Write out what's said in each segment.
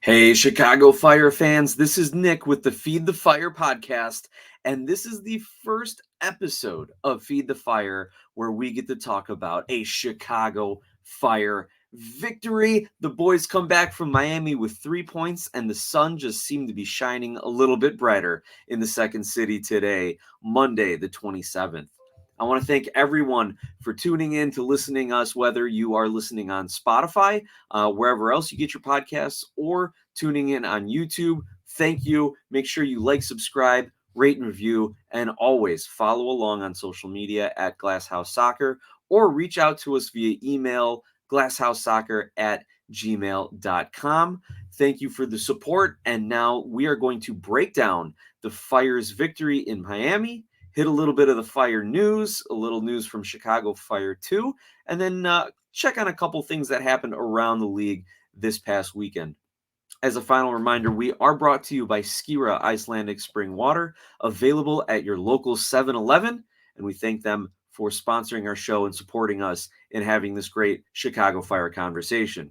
Hey, Chicago Fire fans, this is Nick with the Feed the Fire podcast, and this is the first episode of Feed the Fire where we get to talk about a Chicago Fire victory. The boys come back from Miami with 3 points, and the sun just seemed to be shining a little bit brighter in the second city today, Monday, the 27th. I want to thank everyone for tuning in to listening us, whether you are listening on Spotify, wherever else you get your podcasts, or tuning in on YouTube. Thank you. Make sure you like, subscribe, rate, and review, and always follow along on social media at Glasshouse Soccer, or reach out to us via email, glasshousesoccer@gmail.com. Thank you for the support, and now we are going to break down the Fire's victory in Miami, hit a little bit of the Fire news, a little news from Chicago Fire too, and then check on a couple things that happened around the league this past weekend. As a final reminder, we are brought to you by Skira Icelandic Spring Water, available at your local 7-Eleven, and we thank them for sponsoring our show and supporting us in having this great Chicago Fire conversation.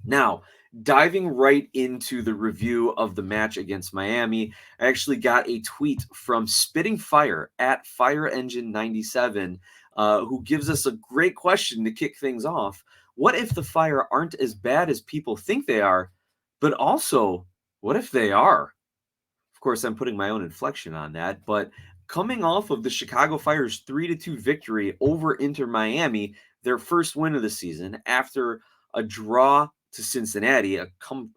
Now, diving right into the review of the match against Miami, I actually got a tweet from Spitting Fire at FireEngine97, who gives us a great question to kick things off. What if the Fire aren't as bad as people think they are? But also, what if they are? Of course, I'm putting my own inflection on that, but coming off of the Chicago Fire's 3-2 victory over Inter Miami, their first win of the season, after a draw to Cincinnati, a come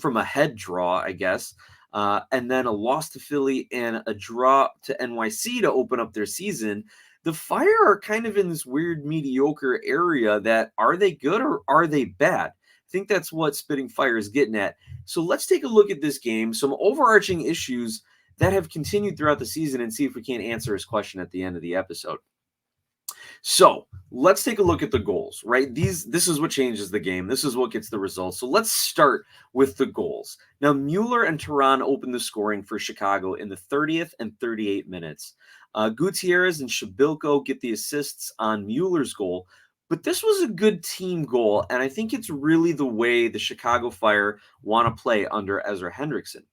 from ahead draw, I guess, and then a loss to Philly and a draw to NYC to open up their season. The Fire are kind of in this weird mediocre area that, are they good or are they bad? I think that's what Spitting Fire is getting at. So let's take a look at this game, some overarching issues that have continued throughout the season, and see if we can't answer his question at the end of the episode. So let's take a look at the goals, right? This is what changes the game. This is what gets the results. So let's start with the goals. Now, Mueller and Teran opened the scoring for Chicago in the 30th and 38 minutes. Gutierrez and Shabilko get the assists on Mueller's goal, but this was a good team goal, and I think it's really the way the Chicago Fire want to play under Ezra Hendrickson.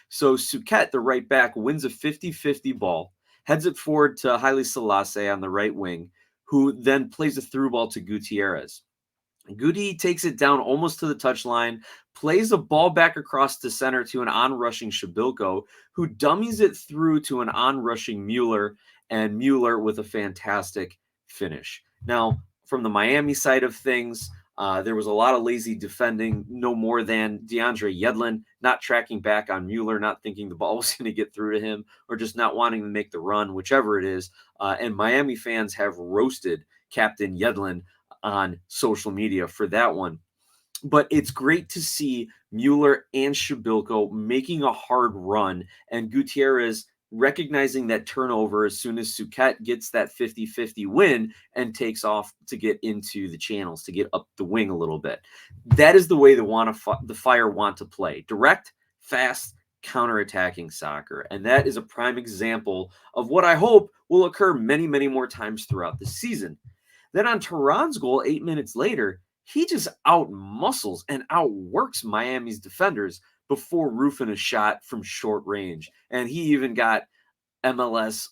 So Suket, the right back, wins a 50-50 ball, heads it forward to Haile Selassie on the right wing, who then plays a through ball to Gutierrez. Guti takes it down almost to the touchline, plays a ball back across the center to an on-rushing Shabilko, who dummies it through to an on-rushing Mueller, and Mueller with a fantastic finish. Now, from the Miami side of things, there was a lot of lazy defending, no more than DeAndre Yedlin not tracking back on Mueller, not thinking the ball was going to get through to him, or just not wanting to make the run, whichever it is. And Miami fans have roasted Captain Yedlin on social media for that one. But it's great to see Mueller and Shabilko making a hard run, and Gutierrez recognizing that turnover as soon as Suket gets that 50-50 win and takes off to get into the channels, to get up the wing a little bit. That is the way the Fire want to play. Direct, fast, counterattacking soccer. And that is a prime example of what I hope will occur many, many more times throughout the season. Then on Teran's goal, 8 minutes later, he just out-muscles and outworks Miami's defenders before roofing a shot from short range. And he even got MLS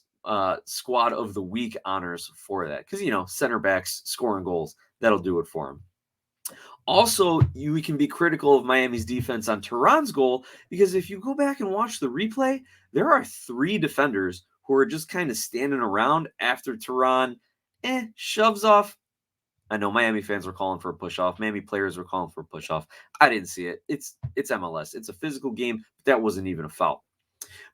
Squad of the Week honors for that. Because, center backs scoring goals, that'll do it for him. Also, we can be critical of Miami's defense on Teran's goal, because if you go back and watch the replay, there are 3 defenders who are just kind of standing around after Teran shoves off. I know Miami fans were calling for a push-off. Miami players were calling for a push-off. I didn't see it. It's MLS. It's a physical game, but that wasn't even a foul.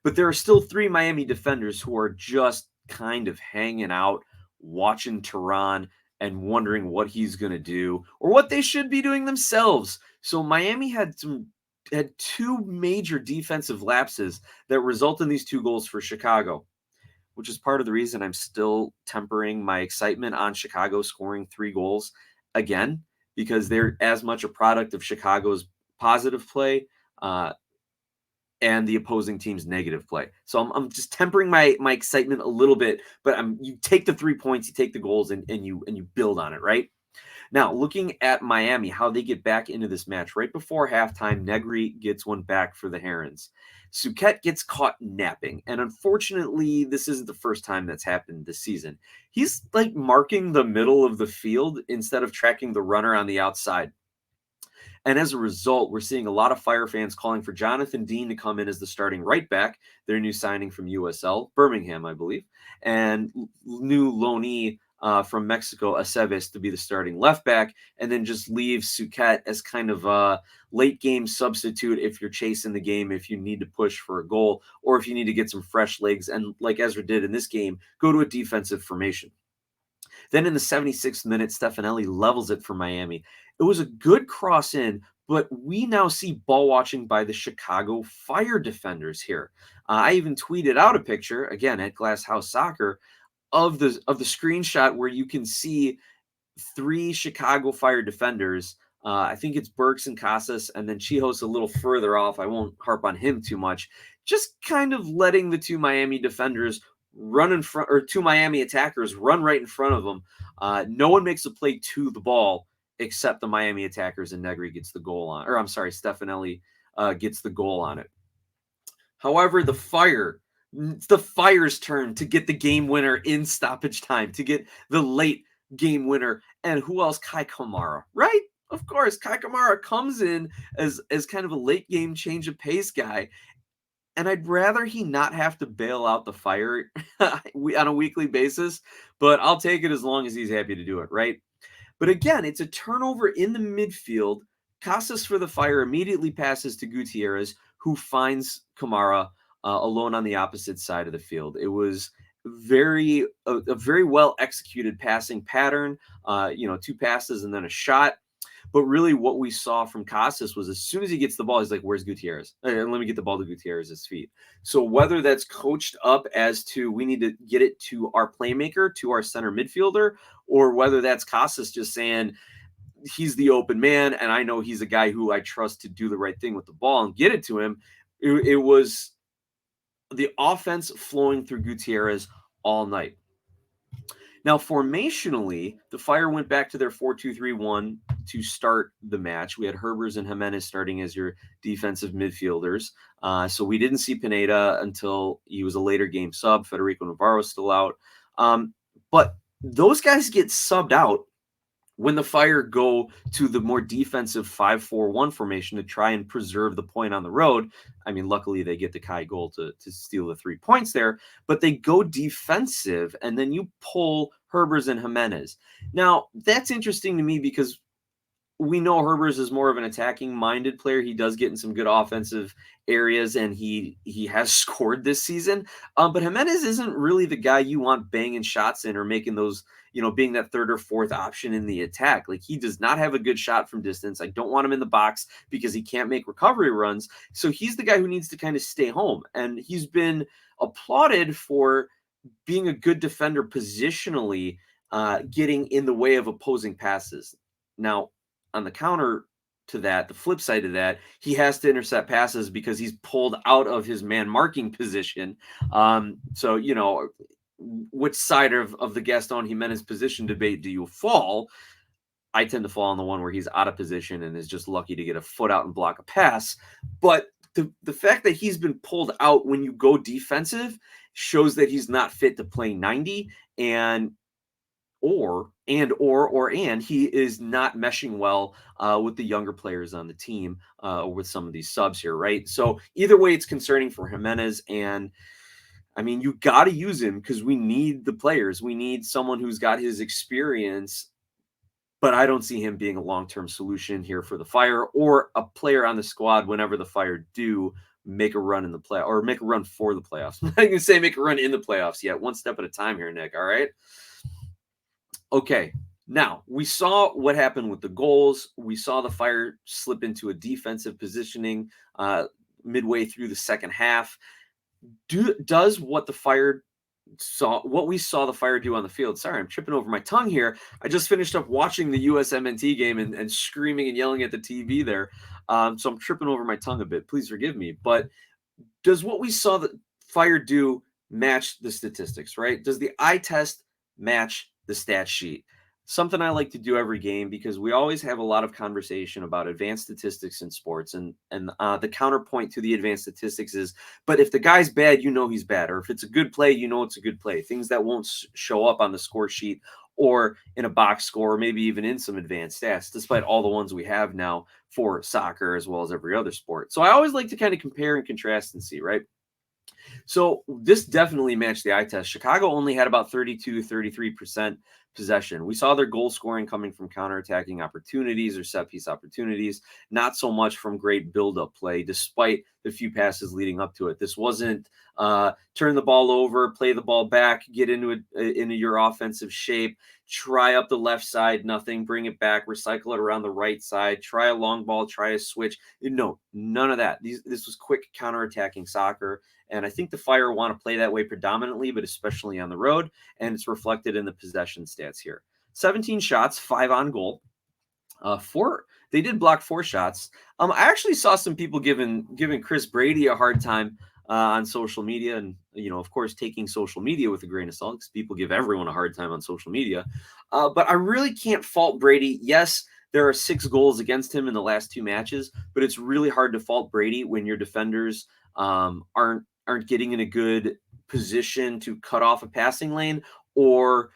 But there are still 3 Miami defenders who are just kind of hanging out, watching Teran and wondering what he's going to do or what they should be doing themselves. So Miami had 2 major defensive lapses that result in these 2 goals for Chicago, which is part of the reason I'm still tempering my excitement on Chicago scoring 3 goals again, because they're as much a product of Chicago's positive play and the opposing team's negative play. So I'm just tempering my excitement a little bit, but you take the 3 points, you take the goals, and you build on it, right? Now, looking at Miami, how they get back into this match. Right before halftime, Negri gets one back for the Herons. Suquet gets caught napping, and unfortunately, this isn't the first time that's happened this season. He's like marking the middle of the field instead of tracking the runner on the outside. And as a result, we're seeing a lot of Fire fans calling for Jonathan Dean to come in as the starting right back, their new signing from USL, Birmingham, I believe, and new loanee from Mexico, Aceves, to be the starting left back, and then just leave Suquet as kind of a late game substitute if you're chasing the game, if you need to push for a goal, or if you need to get some fresh legs. And like Ezra did in this game, go to a defensive formation. Then in the 76th minute, Stefanelli levels it for Miami. It was a good cross in, but we now see ball watching by the Chicago Fire defenders here. I even tweeted out a picture, again at Glass House Soccer, of the screenshot where you can see three Chicago Fire defenders. I think it's Burks and Casas, and then Chihos a little further off. I won't harp on him too much. Just kind of letting the two Miami defenders run in front, or two Miami attackers run right in front of them. No one makes a play to the ball except the Miami attackers, and Negri gets the goal on, or I'm sorry, Stefanelli gets the goal on it. However, it's the Fire's turn to get the game winner in stoppage time, to get the late game winner. And who else? Kei Kamara, right? Of course, Kei Kamara comes in as kind of a late game change of pace guy. And I'd rather he not have to bail out the Fire on a weekly basis, but I'll take it as long as he's happy to do it, right? But again, it's a turnover in the midfield. Casas for the Fire immediately passes to Gutierrez, who finds Kamara alone on the opposite side of the field. It was a very well executed passing pattern. Two passes and then a shot. But really, what we saw from Casas was as soon as he gets the ball, he's like, "Where's Gutierrez? Let me get the ball to Gutierrez's feet." So whether that's coached up as to we need to get it to our playmaker, to our center midfielder, or whether that's Casas just saying he's the open man, and I know he's a guy who I trust to do the right thing with the ball and get it to him, it was the offense flowing through Gutierrez all night. Now, formationally, the Fire went back to their 4-2-3-1 to start the match. We had Herbers and Jimenez starting as your defensive midfielders. So we didn't see Pineda until he was a later game sub. Federico Navarro still out. But those guys get subbed out when the Fire go to the more defensive 5-4-1 formation to try and preserve the point on the road. I mean, luckily they get the Kai goal to steal the 3 points there, but they go defensive, and then you pull Herbers and Jimenez. Now, that's interesting to me because we know Herbers is more of an attacking-minded player. He does get in some good offensive areas, and he has scored this season. But Jimenez isn't really the guy you want banging shots in or making those, being that third or fourth option in the attack. Like, he does not have a good shot from distance. I don't want him in the box because he can't make recovery runs. So he's the guy who needs to kind of stay home. And he's been applauded for being a good defender positionally, getting in the way of opposing passes. Now, on the counter to that, the flip side of that, he has to intercept passes because he's pulled out of his man marking position. So, which side of the Gaston Jimenez position debate do you fall? I tend to fall on the one where he's out of position and is just lucky to get a foot out and block a pass. But the fact that he's been pulled out when you go defensive shows that he's not fit to play 90, and he is not meshing well with the younger players on the team, with some of these subs here, right? So either way, it's concerning for Jimenez, and I mean, you got to use him because we need the players. We need someone who's got his experience, but I don't see him being a long-term solution here for the Fire or a player on the squad whenever the Fire do make a run in the play or make a run for the playoffs. I'm not going to say make a run in the playoffs yet. One step at a time here, Nick. All right. Okay, now we saw what happened with the goals. We saw the Fire slip into a defensive positioning midway through the second half. Does what we saw the Fire do on the field? Sorry, I'm tripping over my tongue here. I just finished up watching the USMNT game and screaming and yelling at the TV there. So I'm tripping over my tongue a bit. Please forgive me. But does what we saw the Fire do match the statistics, right? Does the eye test match the stat sheet? something I like to do every game because we always have a lot of conversation about advanced statistics in sports, and the counterpoint to the advanced statistics is, but if the guy's bad, you know he's bad, or if it's a good play, you know it's a good play. Things that won't show up on the score sheet or in a box score, or maybe even in some advanced stats, despite all the ones we have now for soccer as well as every other sport. So I always like to kind of compare and contrast and see, right? So this definitely matched the eye test. Chicago only had about 32, 33% possession. We saw their goal scoring coming from counterattacking opportunities or set piece opportunities, not so much from great build-up play, despite the few passes leading up to it. This wasn't turn the ball over, play the ball back, get into your offensive shape, try up the left side, nothing, bring it back, recycle it around the right side, try a long ball, try a switch. No, none of that. This was quick counterattacking soccer. And I think the Fire want to play that way predominantly, but especially on the road. And it's reflected in the possession stats here. 17 shots, 5 on goal. They did block 4 shots. I actually saw some people giving Chris Brady a hard time on social media, and of course, taking social media with a grain of salt, because people give everyone a hard time on social media. But I really can't fault Brady. Yes, there are 6 goals against him in the last 2 matches, but it's really hard to fault Brady when your defenders aren't getting in a good position to cut off a passing lane, or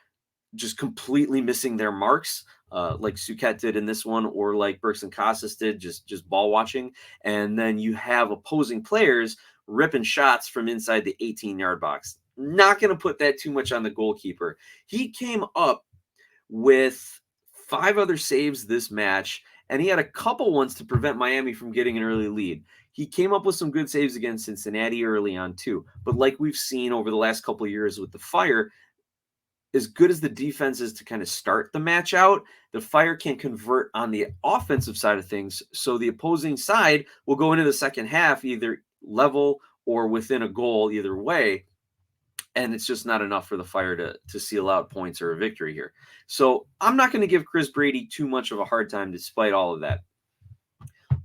just completely missing their marks, like Suquet did in this one, or like Burks and Casas did, just ball watching. And then you have opposing players ripping shots from inside the 18-yard box. Not going to put that too much on the goalkeeper. He came up with 5 other saves this match, and he had a couple ones to prevent Miami from getting an early lead. He came up with some good saves against Cincinnati early on too. But like we've seen over the last couple of years with the Fire, as good as the defense is to kind of start the match out, the Fire can convert on the offensive side of things. So the opposing side will go into the second half either level or within a goal, either way. And it's just not enough for the Fire to seal out points or a victory here. So I'm not going to give Chris Brady too much of a hard time despite all of that.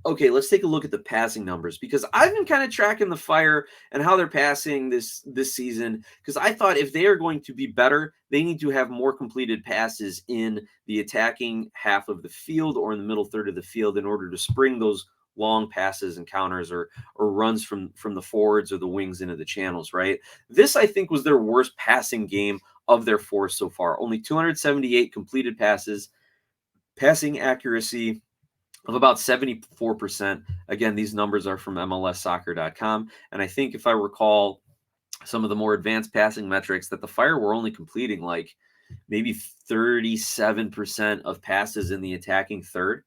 Okay, let's take a look at the passing numbers, because I've been kind of tracking the Fire and how they're passing this season, because I thought if they are going to be better, they need to have more completed passes in the attacking half of the field or in the middle third of the field in order to spring those long passes and counters or runs from the forwards or the wings into the channels, right? This, I think, was their worst passing game of their 4 so far. Only 278 completed passes, passing accuracy of about 74%. Again, these numbers are from MLSsoccer.com. And I think, if I recall some of the more advanced passing metrics, that the Fire were only completing like maybe 37% of passes in the attacking third.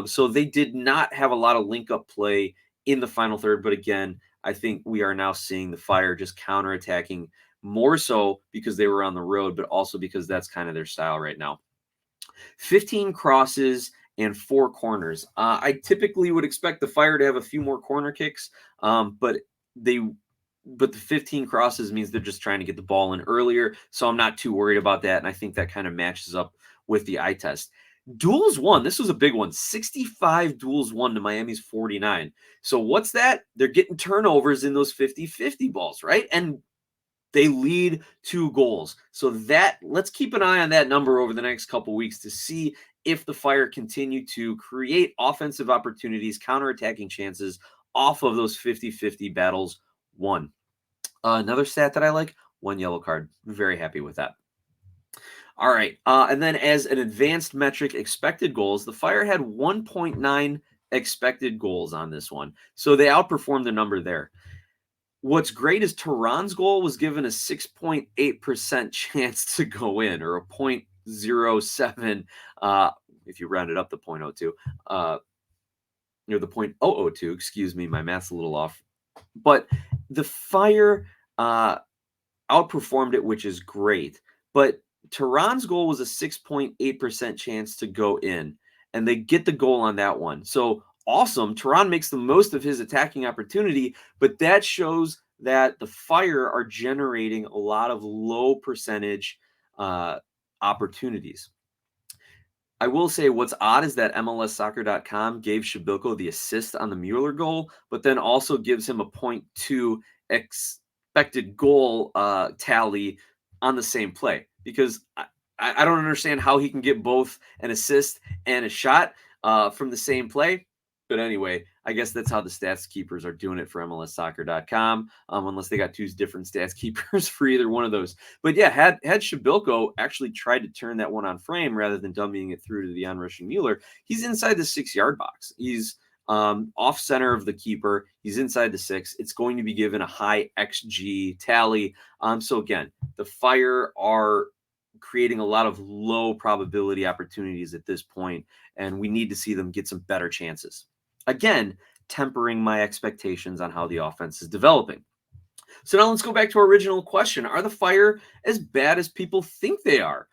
So they did not have a lot of link-up play in the final third. But again, I think we are now seeing the Fire just counterattacking more so because they were on the road, but also because that's kind of their style right now. 15 crosses and 4 corners. I typically would expect the Fire to have a few more corner kicks, but the 15 crosses means they're just trying to get the ball in earlier, so I'm not too worried about that, and I think that kind of matches up with the eye test. Duels won. This was a big one. 65 duels won to Miami's 49. So what's that? They're getting turnovers in those 50-50 balls, right? And they lead 2 goals. So that, let's keep an eye on that number over the next couple weeks to see if the Fire continue to create offensive opportunities, counterattacking chances off of those 50-50 battles won. Another stat that I like, 1 yellow card. Very happy with that. All right. And then as an advanced metric, expected goals, the Fire had 1.9 expected goals on this one. So they outperformed the number there. What's great is Teran's goal was given a 6.8% chance to go in, or a 0.07, if you round it up to 0.02, the 0.002, excuse me, my math's a little off. But the Fire outperformed it, which is great. But Teran's goal was a 6.8% chance to go in, and they get the goal on that one. So awesome. Teran makes the most of his attacking opportunity, but that shows that the Fire are generating a lot of low percentage opportunities. I will say what's odd is that MLSsoccer.com gave Shabilko the assist on the Mueller goal, but then also gives him a 0.2 expected goal tally on the same play, because I don't understand how he can get both an assist and a shot from the same play. But anyway, I guess that's how the stats keepers are doing it for MLSsoccer.com, unless they got two different stats keepers for either one of those. But yeah, had Shabilko actually tried to turn that one on frame rather than dummying it through to the onrushing Mueller, he's inside the 6-yard box. He's off center of the keeper. He's inside the 6. It's going to be given a high XG tally. So again, the Fire are creating a lot of low probability opportunities at this point, and we need to see them get some better chances. Again, tempering my expectations on how the offense is developing. So now let's go back to our original question. Are the Fire as bad as people think they are?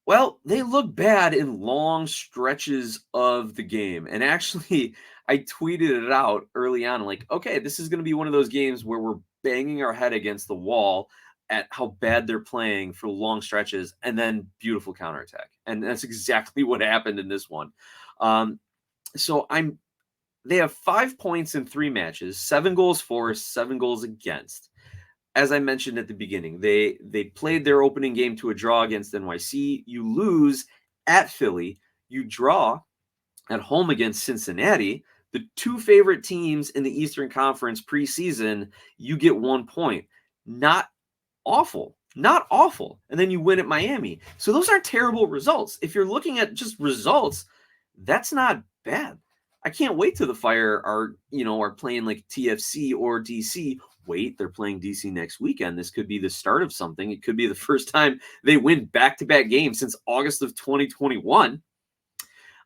Well, they look bad in long stretches of the game. And actually, I tweeted it out early on, like, okay, this is going to be one of those games where we're banging our head against the wall at how bad they're playing for long stretches and then beautiful counterattack. And that's exactly what happened in this one. So they have 5 points in 3 matches, 7 goals for, 7 goals against. As I mentioned at the beginning, they played their opening game to a draw against NYC. You lose at Philly. You draw at home against Cincinnati. The 2 favorite teams in the Eastern Conference preseason, you get 1 point. Not awful. Not awful. And then you win at Miami. So those aren't terrible results. If you're looking at just results, that's not bad. I can't wait till the Fire are playing like TFC or DC. Wait, they're playing DC next weekend. This could be the start of something. It could be the first time they win back-to-back games since August of 2021.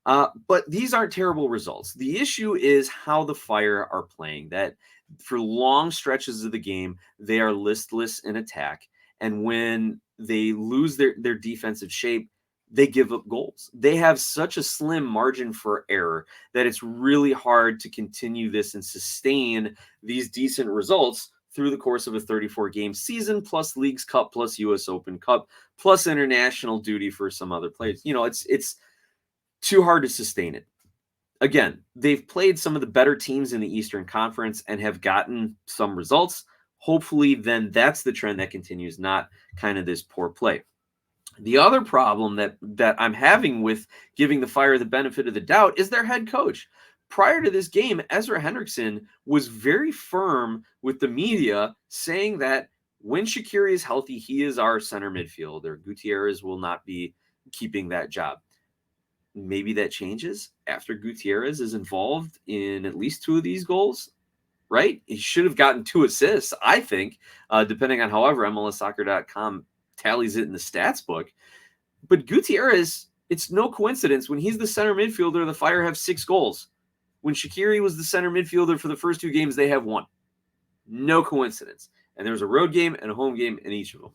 But these aren't terrible results. The issue is how the Fire are playing. That for long stretches of the game, they are listless in attack. And when they lose their defensive shape, they give up goals. They have such a slim margin for error that it's really hard to continue this and sustain these decent results through the course of a 34-game season, plus Leagues Cup, plus U.S. Open Cup, plus international duty for some other players. It's too hard to sustain it. Again, they've played some of the better teams in the Eastern Conference and have gotten some results. Hopefully, then that's the trend that continues, not kind of this poor play. The other problem that I'm having with giving the Fire the benefit of the doubt is their head coach. Prior to this game, Ezra Hendrickson was very firm with the media, saying that when Shaqiri is healthy, he is our center midfielder. Gutierrez will not be keeping that job. Maybe that changes after Gutierrez is involved in at least 2 of these goals, right? He should have gotten 2 assists, I think, depending on however MLSsoccer.com tallies it in the stats book. But Gutierrez, it's no coincidence. When he's the center midfielder, the Fire have 6 goals. When Shaqiri was the center midfielder for the first 2 games, they have 1. No coincidence. And there's a road game and a home game in each of them.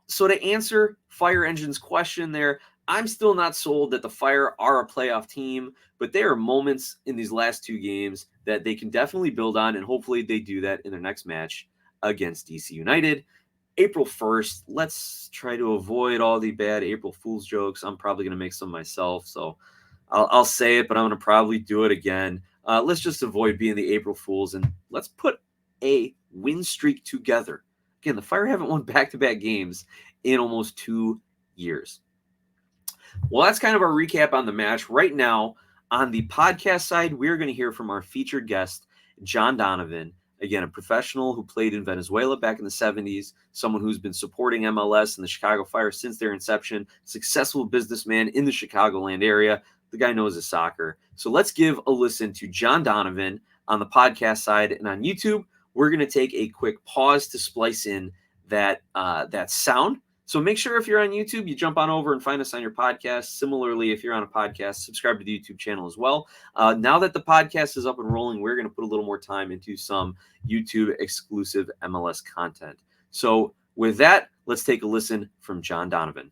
So to answer Fire Engine's question there, I'm still not sold that the Fire are a playoff team, but there are moments in these last 2 games that they can definitely build on, and hopefully they do that in their next match against DC United. April 1st, let's try to avoid all the bad April Fool's jokes. I'm probably going to make some myself, so I'll say it, but I'm going to probably do it again. Let's just avoid being the April Fools, and let's put a win streak together. Again, the Fire haven't won back-to-back games in almost 2 years. Well, that's kind of our recap on the match. Right now, on the podcast side, we're going to hear from our featured guest, John Donovan. Again, a professional who played in Venezuela back in the 70s, someone who's been supporting MLS and the Chicago Fire since their inception, successful businessman in the Chicagoland area. The guy knows his soccer. So let's give a listen to John Donovan on the podcast side. And on YouTube, we're going to take a quick pause to splice in that sound. So make sure if you're on YouTube, you jump on over and find us on your podcast. Similarly, if you're on a podcast, subscribe to the YouTube channel as well. Now that the podcast is up and rolling, we're going to put a little more time into some YouTube exclusive MLS content. So with that, let's take a listen from John Donovan.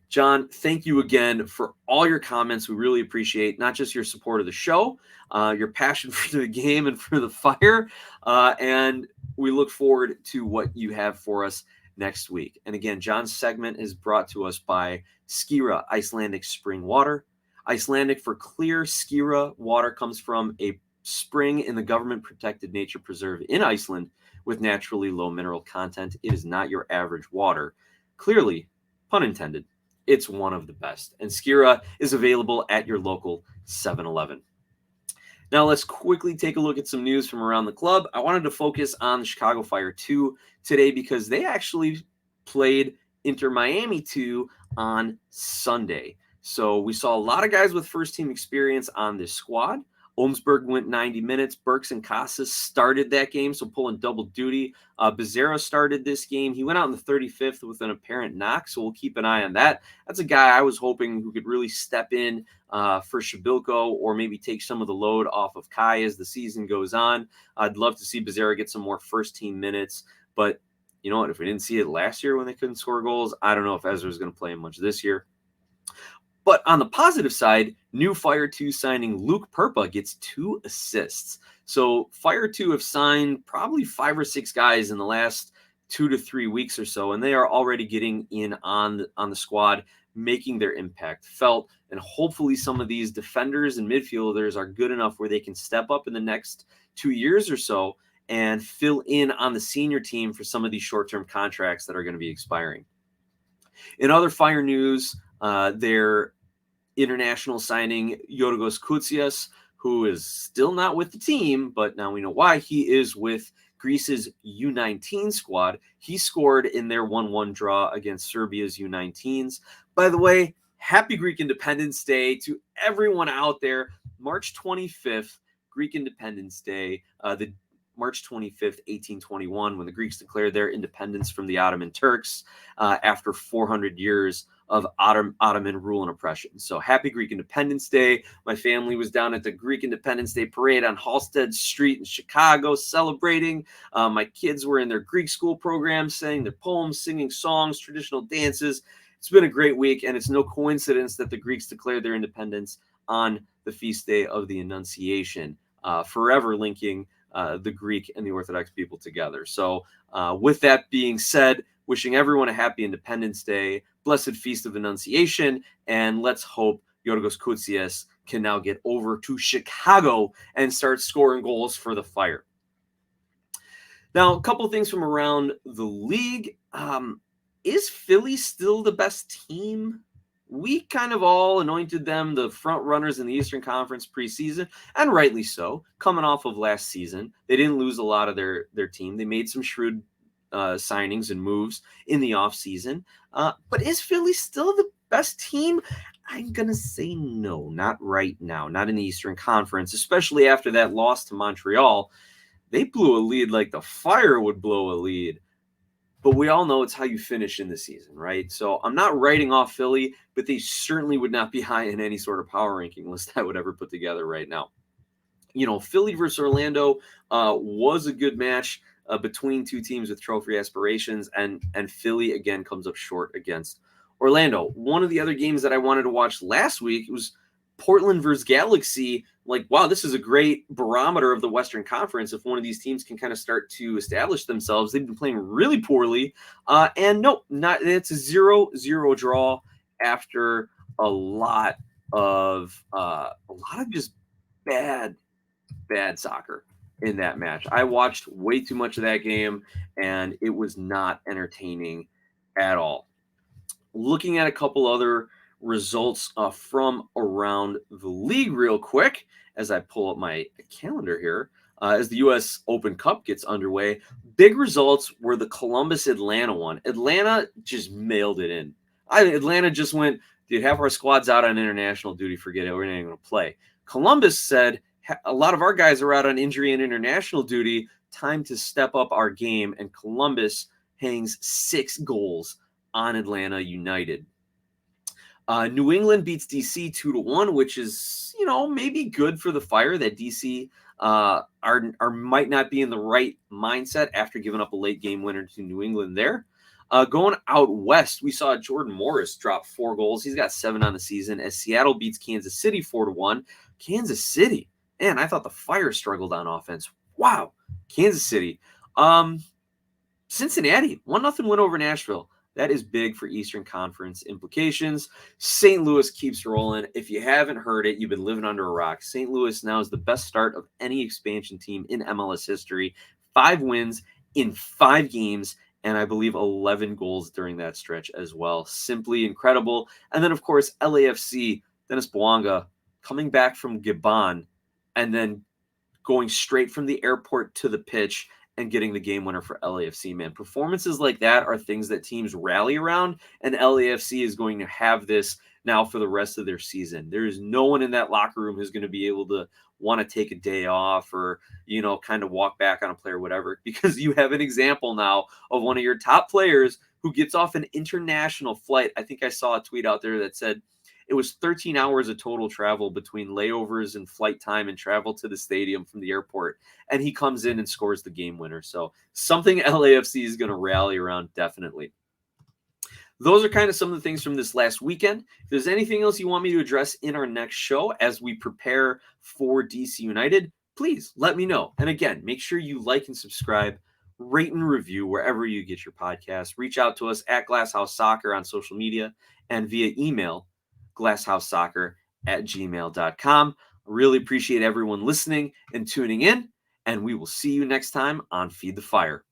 John, thank you again for all your comments. We really appreciate not just your support of the show, your passion for the game and for the Fire, and we look forward to what you have for us next week. And again, John's segment is brought to us by Skira Icelandic Spring Water. Icelandic for clear Skira water comes from a spring in the government-protected nature preserve in Iceland, with naturally low mineral content. It is not your average water. Clearly, pun intended, it's one of the best. And Skira is available at your local 7-Eleven. Now let's quickly take a look at some news from around the club. I wanted to focus on the Chicago Fire 2 today because they actually played Inter Miami 2 on Sunday. So we saw a lot of guys with first team experience on this squad. Olmsberg went 90 minutes. Burks and Casas started that game, so pulling double duty. Becerra started this game. He went out in the 35th with an apparent knock, so we'll keep an eye on that. That's a guy I was hoping who could really step in for Shabilko or maybe take some of the load off of Kei as the season goes on. I'd love to see Becerra get some more first-team minutes, but you know what? If we didn't see it last year when they couldn't score goals, I don't know if Ezra's going to play much this year. But on the positive side, new Fire 2 signing Luke Perpa gets 2 assists. So Fire 2 have signed probably 5 or 6 guys in the last 2 to 3 weeks or so, and they are already getting in on the squad, making their impact felt. And hopefully some of these defenders and midfielders are good enough where they can step up in the next 2 years or so and fill in on the senior team for some of these short-term contracts that are going to be expiring. In other Fire news, their international signing Yorgos Koutsias, who is still not with the team, but now we know why. He is with Greece's U19 squad. He scored in their 1-1 draw against Serbia's U19s. By the way, happy Greek Independence Day to everyone out there. March 25th, Greek Independence Day, the March 25th, 1821, when the Greeks declared their independence from the Ottoman Turks after 400 years of Ottoman rule and oppression. So happy Greek Independence Day. My family was down at the Greek Independence Day parade on Halsted Street in Chicago celebrating. My kids were in their Greek school programs, saying their poems, singing songs, traditional dances. It's been a great week, and it's no coincidence that the Greeks declared their independence on the feast day of the Annunciation, forever linking the Greek and the Orthodox people together. So with that being said, wishing everyone a happy Independence Day, blessed feast of Annunciation, and let's hope Yorgos Koutsias can now get over to Chicago and start scoring goals for the Fire. Now, a couple things from around the league. Is Philly still the best team? We kind of all anointed them the front runners in the Eastern Conference preseason, and rightly so, coming off of last season. They didn't lose a lot of their team. They made some shrewd signings and moves in the offseason. But is Philly still the best team? I'm going to say no, not right now, not in the Eastern Conference, especially after that loss to Montreal. They blew a lead like the Fire would blow a lead. But we all know it's how you finish in the season, right? So I'm not writing off Philly, but they certainly would not be high in any sort of power ranking list I would ever put together right now. You know, Philly versus Orlando was a good match between two teams with trophy aspirations, and Philly again comes up short against Orlando. One of the other games that I wanted to watch last week was Portland versus Galaxy. Like, wow, this is a great barometer of the Western Conference. If one of these teams can kind of start to establish themselves, they've been playing really poorly. And no, it's a 0-0 draw after a lot of just bad soccer in that match. I watched way too much of that game, and it was not entertaining at all. Looking at a couple other results from around the league real quick as I pull up my calendar here. As the U.S. Open Cup gets underway, big results were the Columbus-Atlanta one. Atlanta just mailed it in. Atlanta just went, dude, half our squad's out on international duty. Forget it. We're not even going to play. Columbus said, a lot of our guys are out on injury and international duty. Time to step up our game. And Columbus hangs 6 goals on Atlanta United. New England beats DC 2-1, which is, maybe good for the Fire that DC might not be in the right mindset after giving up a late game winner to New England there. Going out west, we saw Jordan Morris drop 4 goals. He's got 7 on the season as Seattle beats Kansas City 4-1. Kansas City, man, I thought the Fire struggled on offense. Wow, Kansas City. Cincinnati, 1-0 win over Nashville. That is big for Eastern Conference implications. St. Louis keeps rolling. If you haven't heard it, you've been living under a rock. St. Louis now is the best start of any expansion team in MLS history. 5 wins, in 5 games, and I believe 11 goals during that stretch as well. Simply incredible. And then, of course, LAFC, Dennis Bouanga, coming back from Gabon and then going straight from the airport to the pitch and getting the game winner for LAFC, man. Performances like that are things that teams rally around, and LAFC is going to have this now for the rest of their season. There is no one in that locker room who's going to be able to want to take a day off or, kind of walk back on a player, whatever, because you have an example now of one of your top players who gets off an international flight. I think I saw a tweet out there that said it was 13 hours of total travel between layovers and flight time and travel to the stadium from the airport. And he comes in and scores the game winner. So something LAFC is going to rally around, definitely. Those are kind of some of the things from this last weekend. If there's anything else you want me to address in our next show as we prepare for DC United, please let me know. And again, make sure you like and subscribe, rate and review wherever you get your podcast. Reach out to us at Glasshouse Soccer on social media and via email, glasshouseSoccer@gmail.com. I really appreciate everyone listening and tuning in, and we will see you next time on Feed the Fire.